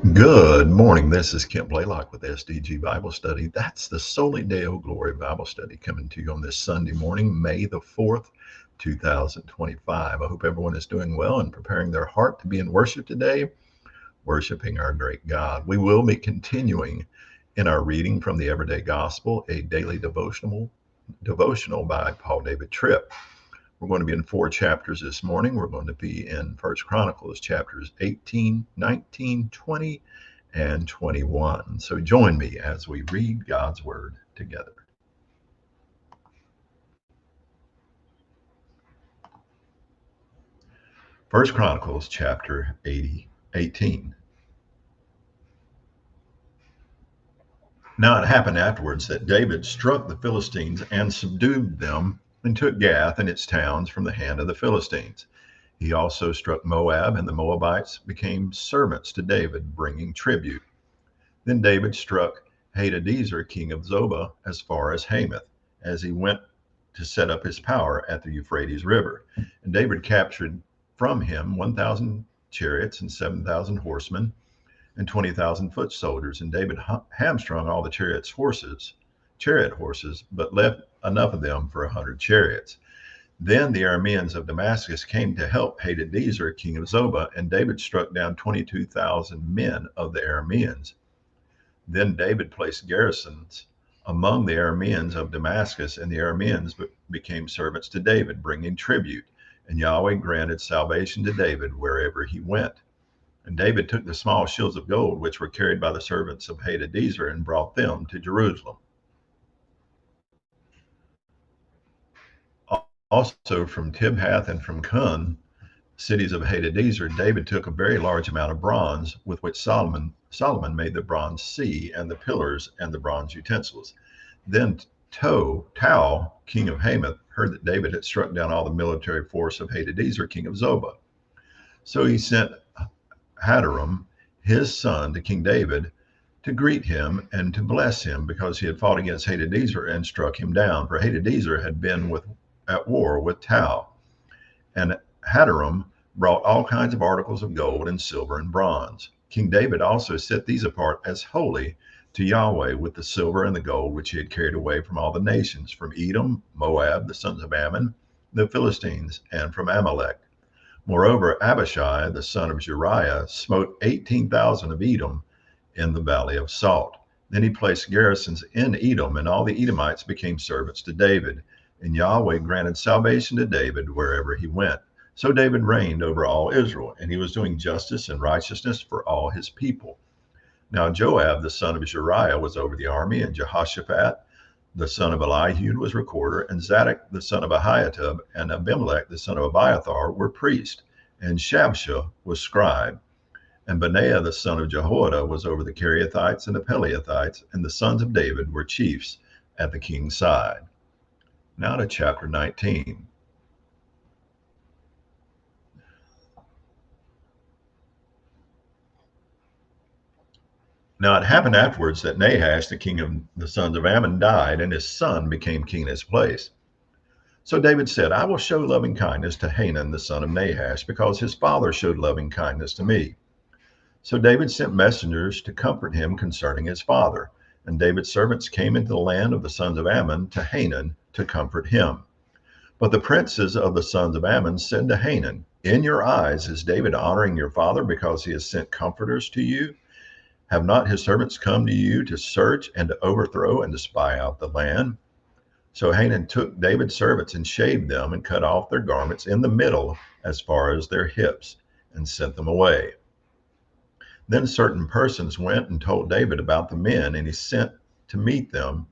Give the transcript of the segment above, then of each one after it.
Good morning. This is Kent Blaylock with SDG Bible Study. That's the SOLI DEO GLORIA Bible Study coming to you on this Sunday morning, May the 4th, 2025. I hope everyone is doing well and preparing their heart to be in worship today, worshiping our great God. We will be continuing in our reading from the Everyday Gospel, a daily devotional by Paul David Tripp. We're going to be in 4 chapters this morning. We're going to be in 1 Chronicles chapters 18, 19, 20, and 21. So join me as we read God's Word together. 1 Chronicles chapter 18. Now it happened afterwards that David struck the Philistines and subdued them and took Gath and its towns from the hand of the Philistines. He also struck Moab, and the Moabites became servants to David, bringing tribute. Then David struck Hadadezer, king of Zobah, as far as Hamath, as he went to set up his power at the Euphrates River. And David captured from him 1,000 chariots and 7,000 horsemen and 20,000 foot soldiers. And David hamstrung all the chariot horses, but left enough of them for 100 chariots. Then the Arameans of Damascus came to help Hadadezer, king of Zobah, and David struck down 22,000 men of the Arameans. Then David placed garrisons among the Arameans of Damascus, and the Arameans became servants to David, bringing tribute. And Yahweh granted salvation to David wherever he went. And David took the small shields of gold which were carried by the servants of Hadadezer and brought them to Jerusalem. Also from Tibhath and from Kun, cities of Hadadezer, David took a very large amount of bronze, with which Solomon made the bronze sea and the pillars and the bronze utensils. Then Tau, king of Hamath, heard that David had struck down all the military force of Hadadezer, king of Zobah. So he sent Hadaram, his son, to King David to greet him and to bless him, because he had fought against Hadadezer and struck him down. For Hadadezer had been at war with Tau. And Hadaram brought all kinds of articles of gold and silver and bronze. King David also set these apart as holy to Yahweh, with the silver and the gold which he had carried away from all the nations, from Edom, Moab, the sons of Ammon, the Philistines, and from Amalek. Moreover, Abishai, the son of Zeruiah, smote 18,000 of Edom in the valley of Salt. Then he placed garrisons in Edom, and all the Edomites became servants to David. And Yahweh granted salvation to David wherever he went. So David reigned over all Israel, and he was doing justice and righteousness for all his people. Now Joab, the son of Zeruiah, was over the army, and Jehoshaphat, the son of Eliud, was recorder, and Zadok, the son of Ahiatub, and Abimelech, the son of Abiathar, were priests, and Shabshah was scribe. And Benaiah, the son of Jehoiada, was over the Kerethites and the Pelethites, and the sons of David were chiefs at the king's side. Now to chapter 19. Now it happened afterwards that Nahash, the king of the sons of Ammon, died, and his son became king in his place. So David said, I will show loving kindness to Hanun, the son of Nahash, because his father showed loving kindness to me. So David sent messengers to comfort him concerning his father. And David's servants came into the land of the sons of Ammon to Hanun to comfort him. But the princes of the sons of Ammon said to Hanun, In your eyes is David honoring your father because he has sent comforters to you? Have not his servants come to you to search and to overthrow and to spy out the land? So Hanun took David's servants and shaved them and cut off their garments in the middle as far as their hips and sent them away. Then certain persons went and told David about the men, and he sent to meet them,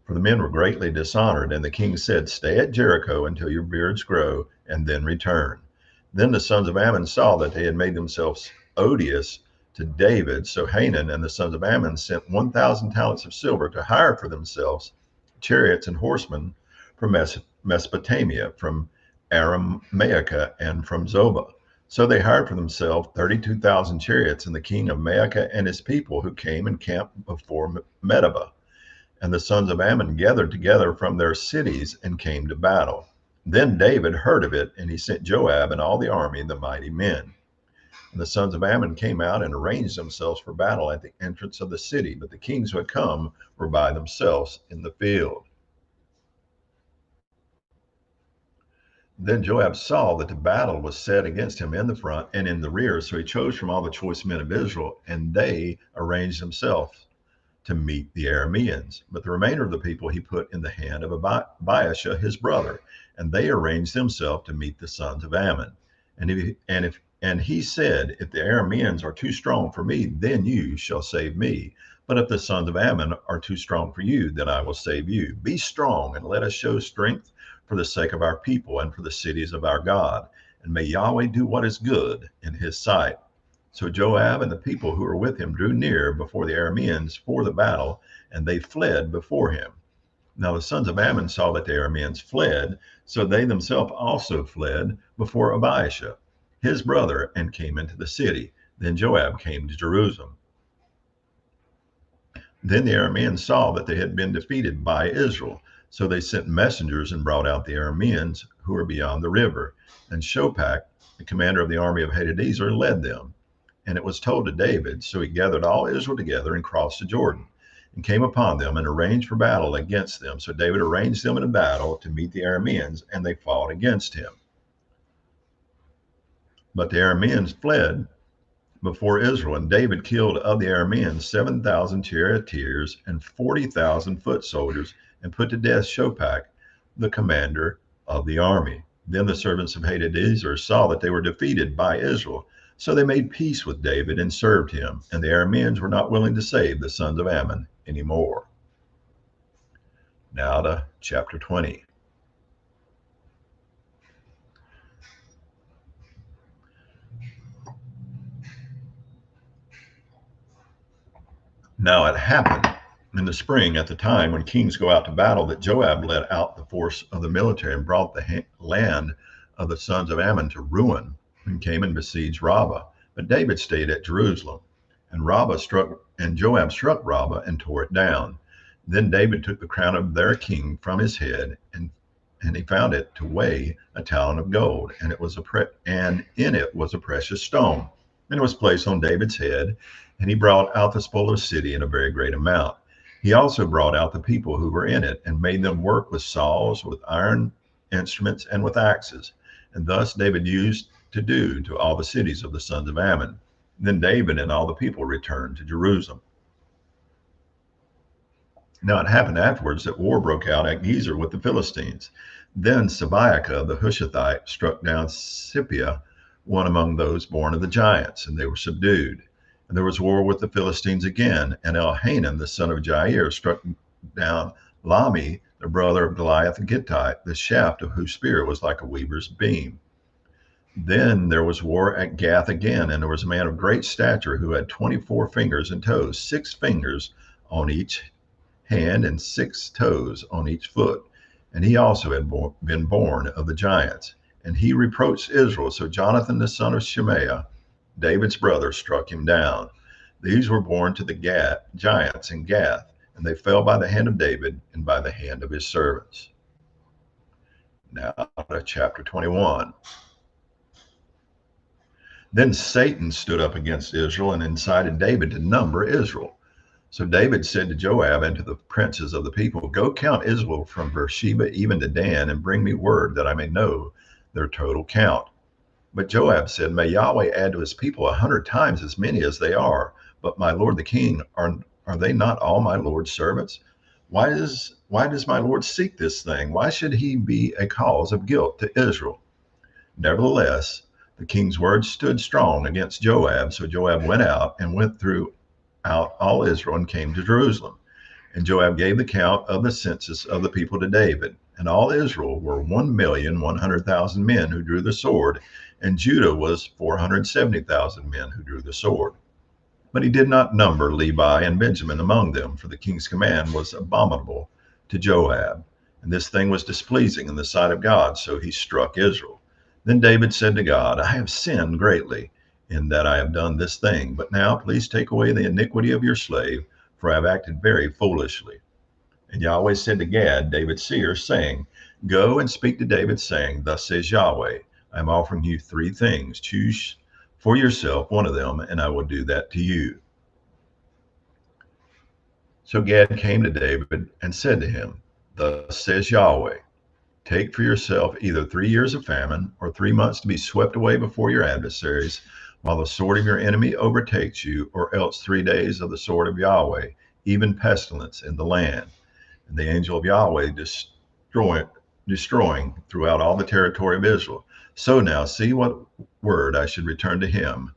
for the men were greatly dishonored. And the king said, Stay at Jericho until your beards grow, and then return. Then the sons of Ammon saw that they had made themselves odious to David. So Hanun and the sons of Ammon sent 1,000 talents of silver to hire for themselves chariots and horsemen from Mesopotamia, from Aram-Maacah, and from Zobah. So they hired for themselves 32,000 chariots, and the king of Maacah and his people, who came and camped before Medeba. And the sons of Ammon gathered together from their cities and came to battle. Then David heard of it, and he sent Joab and all the army, the mighty men. And the sons of Ammon came out and arranged themselves for battle at the entrance of the city, but the kings who had come were by themselves in the field. Then Joab saw that the battle was set against him in the front and in the rear, so he chose from all the choice men of Israel, and they arranged themselves to meet the Arameans. But the remainder of the people he put in the hand of Abiashah his brother, and they arranged themselves to meet the sons of Ammon. And he said, if the Arameans are too strong for me, then you shall save me. But if the sons of Ammon are too strong for you, then I will save you. Be strong and let us show strength for the sake of our people and for the cities of our God. And may Yahweh do what is good in his sight. So Joab and the people who were with him drew near before the Arameans for the battle, and they fled before him. Now the sons of Ammon saw that the Arameans fled, so they themselves also fled before Abiashah, his brother, and came into the city. Then Joab came to Jerusalem. Then the Arameans saw that they had been defeated by Israel, so they sent messengers and brought out the Arameans who were beyond the river. And Shophak, the commander of the army of Hadadezer, led them. And it was told to David, so he gathered all Israel together and crossed the Jordan, and came upon them and arranged for battle against them. So David arranged them in a battle to meet the Arameans, and they fought against him. But the Arameans fled before Israel, and David killed of the Arameans 7,000 charioteers and 40,000 foot soldiers, and put to death Shophak, the commander of the army. Then the servants of Hadadezer saw that they were defeated by Israel, so they made peace with David and served him, and the Arameans were not willing to save the sons of Ammon anymore. Now to chapter 20. Now it happened in the spring, at the time when kings go out to battle, that Joab led out the force of the military and brought the land of the sons of Ammon to ruin, and came and besieged Rabbah. But David stayed at Jerusalem, and Joab struck Rabbah and tore it down. Then David took the crown of their king from his head, and he found it to weigh a talent of gold, and in it was a precious stone, and it was placed on David's head. And he brought out the spoil of the city in a very great amount. He also brought out the people who were in it, and made them work with saws, with iron instruments, and with axes. And thus David used to do to all the cities of the sons of Ammon. Then David and all the people returned to Jerusalem. Now it happened afterwards that war broke out at Gezer with the Philistines. Then Sabiachah the Hushathite struck down Sippiah, one among those born of the giants, and they were subdued. And there was war with the Philistines again, and Elhanan the son of Jair struck down Lahmi, the brother of Goliath the Gittite, the shaft of whose spear was like a weaver's beam. Then there was war at Gath again, and there was a man of great stature who had 24 fingers and toes, 6 fingers on each hand and 6 toes on each foot. And he also had been born of the giants. And he reproached Israel. So Jonathan the son of Shemaiah, David's brother, struck him down. These were born to the giants in Gath, and they fell by the hand of David and by the hand of his servants. Now to chapter 21. Then Satan stood up against Israel and incited David to number Israel. So David said to Joab and to the princes of the people, go count Israel from Beersheba even to Dan, and bring me word that I may know their total count. But Joab said, may Yahweh add to his people 100 times as many as they are. But my lord the king, are they not all my lord's servants? Why does my lord seek this thing? Why should he be a cause of guilt to Israel? Nevertheless, the king's words stood strong against Joab. So Joab went out and went throughout all Israel and came to Jerusalem. And Joab gave the count of the census of the people to David. And all Israel were 1,100,000 men who drew the sword, and Judah was 470,000 men who drew the sword. But he did not number Levi and Benjamin among them, for the king's command was abominable to Joab. And this thing was displeasing in the sight of God, so he struck Israel. Then David said to God, I have sinned greatly in that I have done this thing. But now please take away the iniquity of your slave, for I have acted very foolishly. And Yahweh said to Gad, David's seer, saying, go and speak to David, saying, thus says Yahweh, I am offering you 3 things. Choose for yourself one of them, and I will do that to you." So Gad came to David and said to him, "Thus says Yahweh, take for yourself either 3 years of famine or 3 months to be swept away before your adversaries, while the sword of your enemy overtakes you, or else 3 days of the sword of Yahweh, even pestilence in the land." And the angel of Yahweh destroying throughout all the territory of Israel. So now see what word I should return to him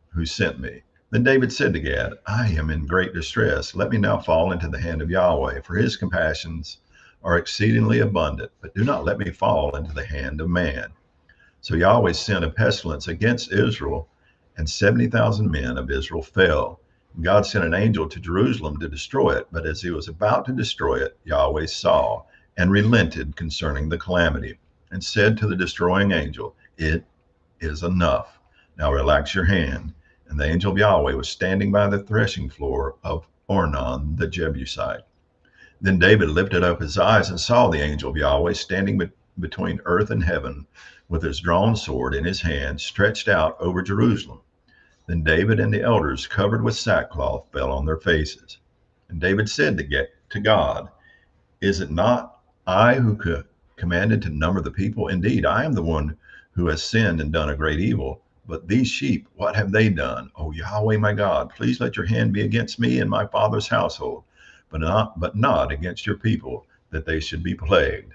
who sent me. Then David said to Gad, "I am in great distress. Let me now fall into the hand of Yahweh, for his compassions are exceedingly abundant, but do not let me fall into the hand of man." So Yahweh sent a pestilence against Israel, and 70,000 men of Israel fell. God sent an angel to Jerusalem to destroy it, but as he was about to destroy it, Yahweh saw and relented concerning the calamity, and said to the destroying angel, "It is enough. Now relax your hand." And the angel of Yahweh was standing by the threshing floor of Ornan the Jebusite. Then David lifted up his eyes and saw the angel of Yahweh standing between earth and heaven, with his drawn sword in his hand, stretched out over Jerusalem. Then David and the elders, covered with sackcloth, fell on their faces. And David said to God, "Is it not I who commanded to number the people? Indeed, I am the one who has sinned and done a great evil. But these sheep, what have they done? O Yahweh my God, please let your hand be against me and my father's household, but not against your people, that they should be plagued."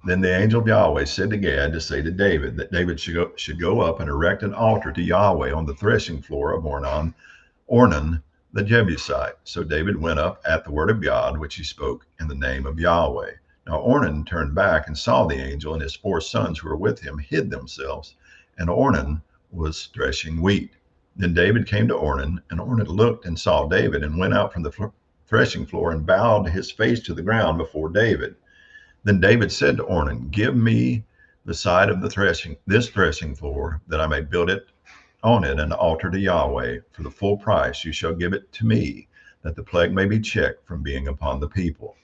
Then the angel of Yahweh said to Gad to say to David that David should go up and erect an altar to Yahweh on the threshing floor of Ornan the Jebusite. So David went up at the word of God, which he spoke in the name of Yahweh. Now Ornan turned back and saw the angel, and his 4 sons who were with him hid themselves, and Ornan was threshing wheat. Then David came to Ornan, and Ornan looked and saw David, and went out from the threshing floor and bowed his face to the ground before David. Then David said to Ornan, "Give me the side of this threshing floor, that I may build on it an altar to Yahweh. For the full price you shall give it to me, that the plague may be checked from being upon the people."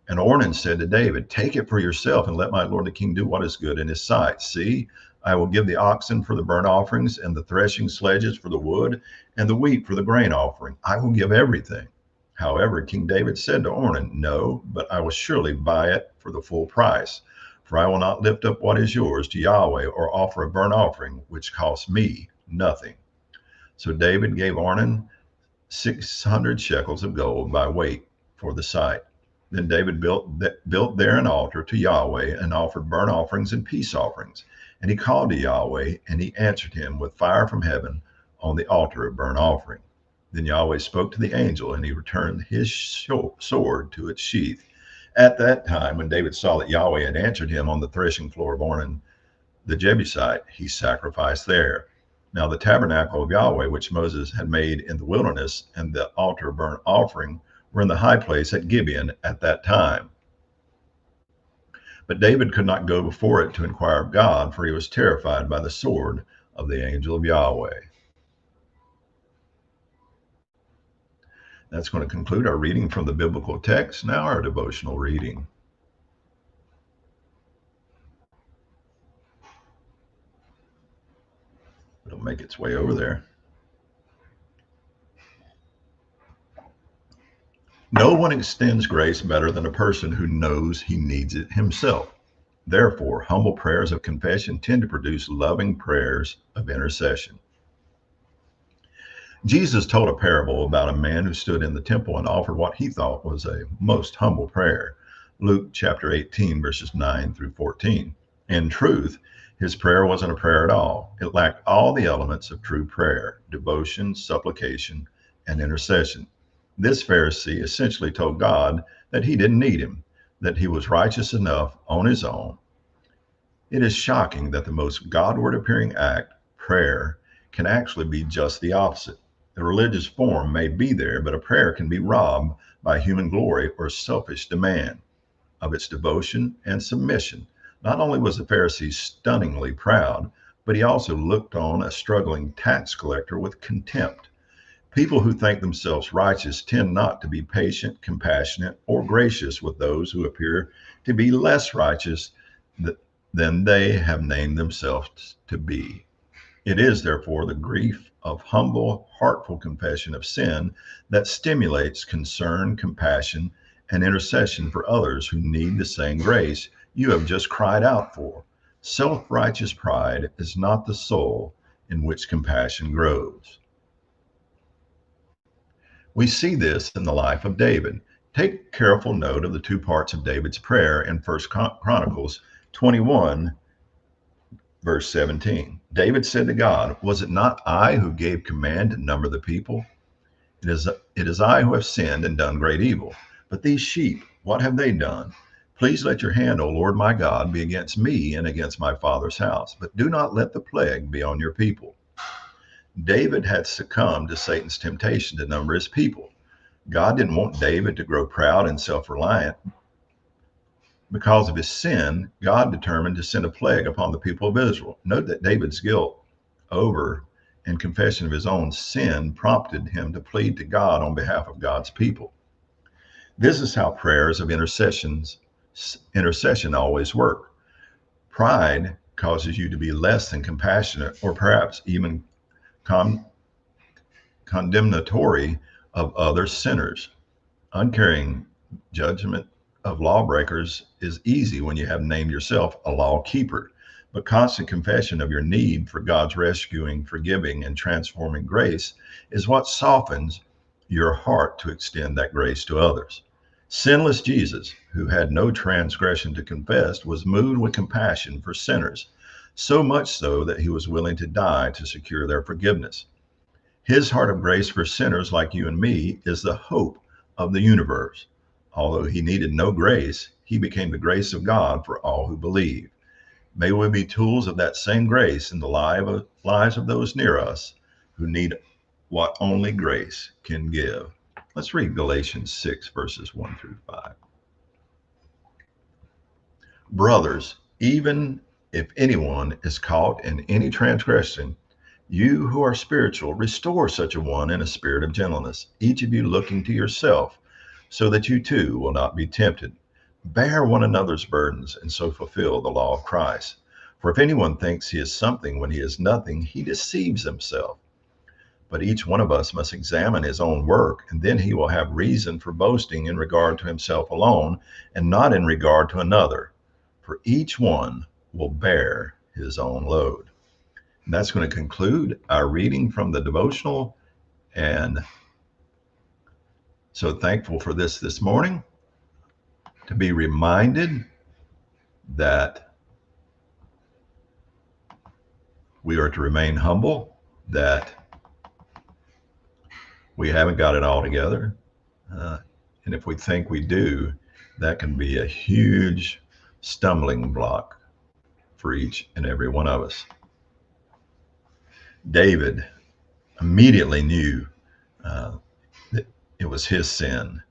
And Ornan said to David, "Take it for yourself, and let my lord the king do what is good in his sight. See, I will give the oxen for the burnt offerings, and the threshing sledges for the wood, and the wheat for the grain offering. I will give everything." However, King David said to Ornan, "No, but I will surely buy it for the full price. For I will not lift up what is yours to Yahweh, or offer a burnt offering which costs me nothing." So David gave Ornan 600 shekels of gold by weight for the site. Then David built there an altar to Yahweh, and offered burnt offerings and peace offerings. And he called to Yahweh, and he answered him with fire from heaven on the altar of burnt offering. Then Yahweh spoke to the angel, and he returned his sword to its sheath. At that time, when David saw that Yahweh had answered him on the threshing floor of Ornan the Jebusite, he sacrificed there. Now the tabernacle of Yahweh, which Moses had made in the wilderness, and the altar of burnt offering were in the high place at Gibeon at that time. But David could not go before it to inquire of God, for he was terrified by the sword of the angel of Yahweh. That's going to conclude our reading from the biblical text. Now our devotional reading. It'll make its way over there. No one extends grace better than a person who knows he needs it himself. Therefore, humble prayers of confession tend to produce loving prayers of intercession. Jesus told a parable about a man who stood in the temple and offered what he thought was a most humble prayer. Luke chapter 18, verses 9 through 14. In truth, his prayer wasn't a prayer at all. It lacked all the elements of true prayer: devotion, supplication, and intercession. This Pharisee essentially told God that he didn't need him, that he was righteous enough on his own. It is shocking that the most Godward appearing act, prayer, can actually be just the opposite. The religious form may be there, but a prayer can be robbed by human glory or selfish demand of its devotion and submission. Not only was the Pharisee stunningly proud, but he also looked on a struggling tax collector with contempt. People who think themselves righteous tend not to be patient, compassionate, or gracious with those who appear to be less righteous than they have named themselves to be. It is, therefore, the grief of humble, heartful confession of sin that stimulates concern, compassion, and intercession for others who need the same grace you have just cried out for. Self righteous pride is not the soul in which compassion grows. We see this in the life of David. Take careful note of the two parts of David's prayer in 1 Chronicles 21, verse 17. David said to God, "Was it not I who gave command to number the people? It is I who have sinned and done great evil. But these sheep, what have they done? Please let your hand, O Lord my God, be against me and against my father's house. But do not let the plague be on your people." David had succumbed to Satan's temptation to number his people. God didn't want David to grow proud and self-reliant. Because of his sin, God determined to send a plague upon the people of Israel. Note that David's guilt over and confession of his own sin prompted him to plead to God on behalf of God's people. This is how prayers of intercession always work. Pride causes you to be less than compassionate, or perhaps even condemnatory of other sinners. Uncaring judgment of lawbreakers is easy when you have named yourself a law keeper, but constant confession of your need for God's rescuing, forgiving, and transforming grace is what softens your heart to extend that grace to others. Sinless Jesus, who had no transgression to confess, was moved with compassion for sinners, so much so that he was willing to die to secure their forgiveness. His heart of grace for sinners like you and me is the hope of the universe. Although he needed no grace, he became the grace of God for all who believe. May we be tools of that same grace in the lives of those near us who need what only grace can give. Let's read Galatians 6, verses 1 through 5. Brothers, even if anyone is caught in any transgression, you who are spiritual, restore such a one in a spirit of gentleness, each of you looking to yourself, so that you too will not be tempted. Bear one another's burdens, and so fulfill the law of Christ. For if anyone thinks he is something when he is nothing, he deceives himself. But each one of us must examine his own work, and then he will have reason for boasting in regard to himself alone, and not in regard to another. For each one will bear his own load. And that's going to conclude our reading from the devotional. And so thankful for this morning, to be reminded that we are to remain humble, that we haven't got it all together. And if we think we do, that can be a huge stumbling block for each and every one of us. David immediately knew that it was his sin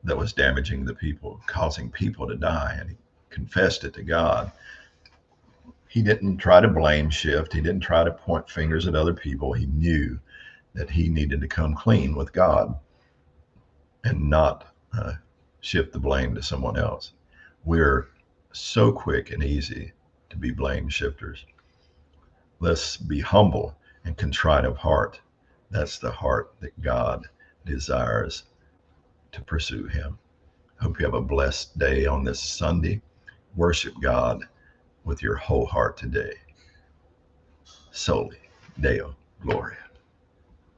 that was damaging the people, causing people to die, and he confessed it to God. He didn't try to blame shift. He didn't try to point fingers at other people. He knew that he needed to come clean with God and not shift the blame to someone else. We're so quick and easy to be blame shifters. Let's be humble and contrite of heart. That's the heart that God desires to pursue him. Hope you have a blessed day on this Sunday. Worship God with your whole heart today. Soli Deo Gloria.